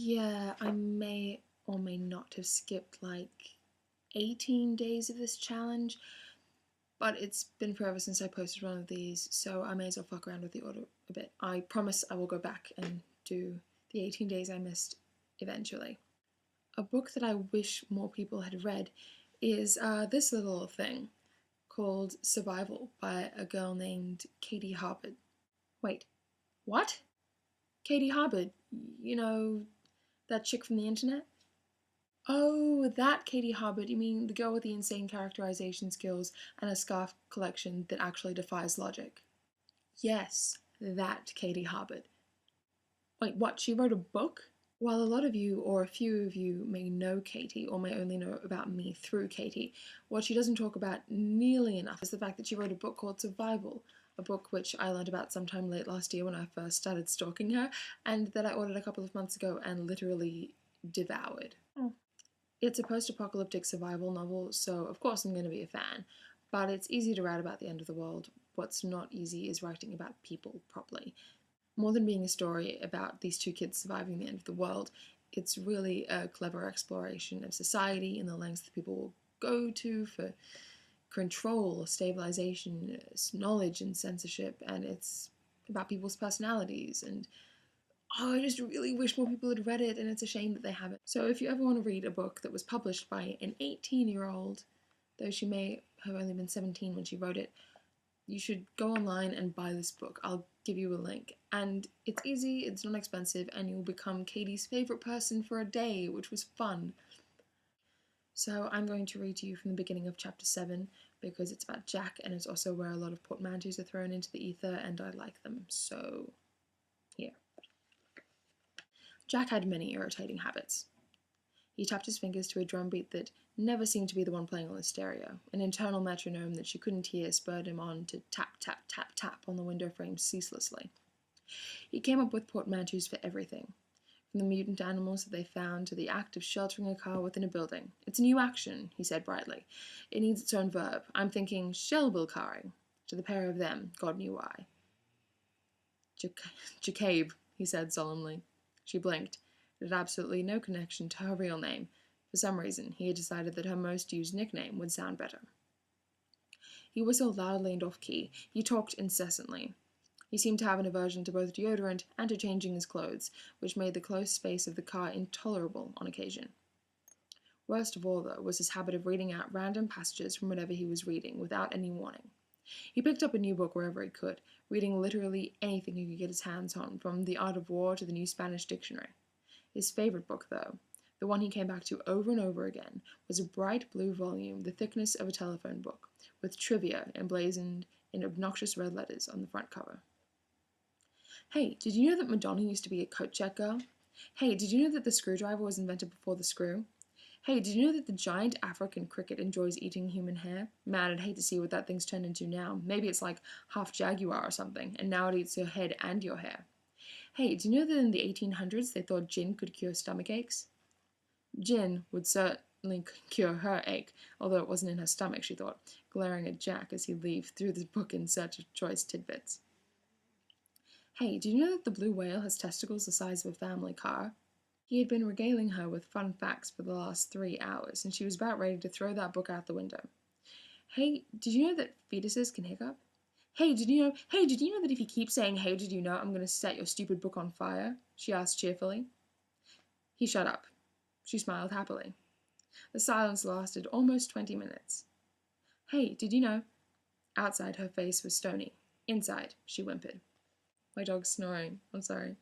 Yeah, I may or may not have skipped like 18 days of this challenge, but it's been forever since I posted one of these, so I may as well fuck around with the order a bit. I promise I will go back and do the 18 days I missed eventually. A book that I wish more people had read is this little thing called Survival by a girl named Katie Harbord. Wait, what? Katie Harbord, you know, that chick from the internet? Oh, that Katie Harbord. You mean the girl with the insane characterization skills and a scarf collection that actually defies logic? Yes, that Katie Harbord. Wait, what? She wrote a book? While a lot of you, or a few of you, may know Katie, or may only know about me through Katie, what she doesn't talk about nearly enough is the fact that she wrote a book called Survival, a book which I learned about sometime late last year when I first started stalking her, and that I ordered a couple of months ago and literally devoured. It's a post-apocalyptic survival novel, so of course I'm going to be a fan, but it's easy to write about the end of the world. What's not easy is writing about people properly. More than being a story about these two kids surviving the end of the world, it's really a clever exploration of society and the lengths that people will go to for control, stabilization, knowledge, and censorship, and it's about people's personalities and I just really wish more people had read it, and it's a shame that they haven't. So if you ever want to read a book that was published by an 18-year-old, though she may have only been 17 when she wrote it, you should go online and buy this book. I'll give you a link. And it's easy, it's not expensive, and you'll become Katie's favorite person for a day, which was fun. So I'm going to read to you from the beginning of chapter 7 because it's about Jack, and it's also where a lot of portmanteaus are thrown into the ether, and I like them. So here. Jack had many irritating habits. He tapped his fingers to a drumbeat that never seemed to be the one playing on the stereo. An internal metronome that she couldn't hear spurred him on to tap, tap, tap, tap on the window frame ceaselessly. He came up with portmanteaus for everything, from the mutant animals that they found to the act of sheltering a car within a building. It's a new action, he said brightly. It needs its own verb. I'm thinking shell-will-carring. To the pair of them, God knew why. Jacabe, he said solemnly. She blinked. It had absolutely no connection to her real name. For some reason, he had decided that her most used nickname would sound better. He whistled loudly and off-key. He talked incessantly. He seemed to have an aversion to both deodorant and to changing his clothes, which made the close space of the car intolerable on occasion. Worst of all, though, was his habit of reading out random passages from whatever he was reading, without any warning. He picked up a new book wherever he could, reading literally anything he could get his hands on, from The Art of War to the New Spanish Dictionary. His favorite book, though, the one he came back to over and over again, was a bright blue volume the thickness of a telephone book, with trivia emblazoned in obnoxious red letters on the front cover. Hey, did you know that Madonna used to be a coat check girl? Hey, did you know that the screwdriver was invented before the screw? Hey, did you know that the giant African cricket enjoys eating human hair? Man, I'd hate to see what that thing's turned into now. Maybe it's like half jaguar or something, and now it eats your head and your hair. Hey, do you know that in the 1800s they thought gin could cure stomach aches? Gin would certainly cure her ache, although it wasn't in her stomach, she thought, glaring at Jack as he leafed through the book in search of choice tidbits. Hey, did you know that the blue whale has testicles the size of a family car? He had been regaling her with fun facts for the last 3 hours, and she was about ready to throw that book out the window. Hey, did you know that fetuses can hiccup? Hey, did you know that if you keep saying, hey, did you know, I'm going to set your stupid book on fire? She asked cheerfully. He shut up. She smiled happily. The silence lasted almost 20 minutes. Hey, did you know? Outside, her face was stony. Inside, she whimpered. My dog's snoring. I'm sorry.